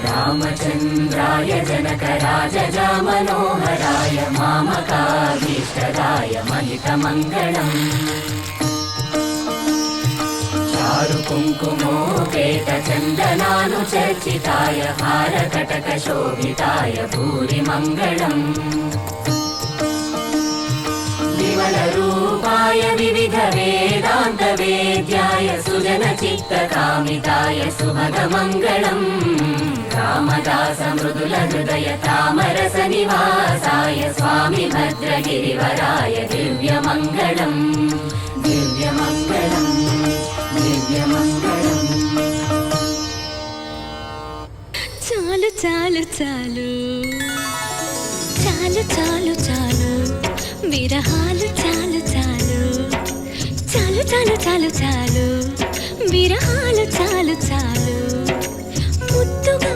रामचन्द्राय जनकराजजामनोहराय मामकाभीष्टदाय महितमङ्गलम् चारुकुङ्कुमोपेतचन्दनानुचर्चिताय हारकटकशोभिताय भूरिमङ्गलम् विमलरूपाय विविधवेदान्तवेद्याय सुजनचित्तकामिताय सुभगमङ्गलम् रामदासमृदुलहृदय तामरसनिवासाय स्वामि भद्रगिरिवराय दिव्यमङ्गलम् दिव्यमङ्गलम् दिव्यमङ्गलम् చాలు చాలు చాలు చాలు చాలు చాలు విరహాలు చాలు చాలు చాలు చాలు చాలు చాలు విరహాలు చాలు చాలు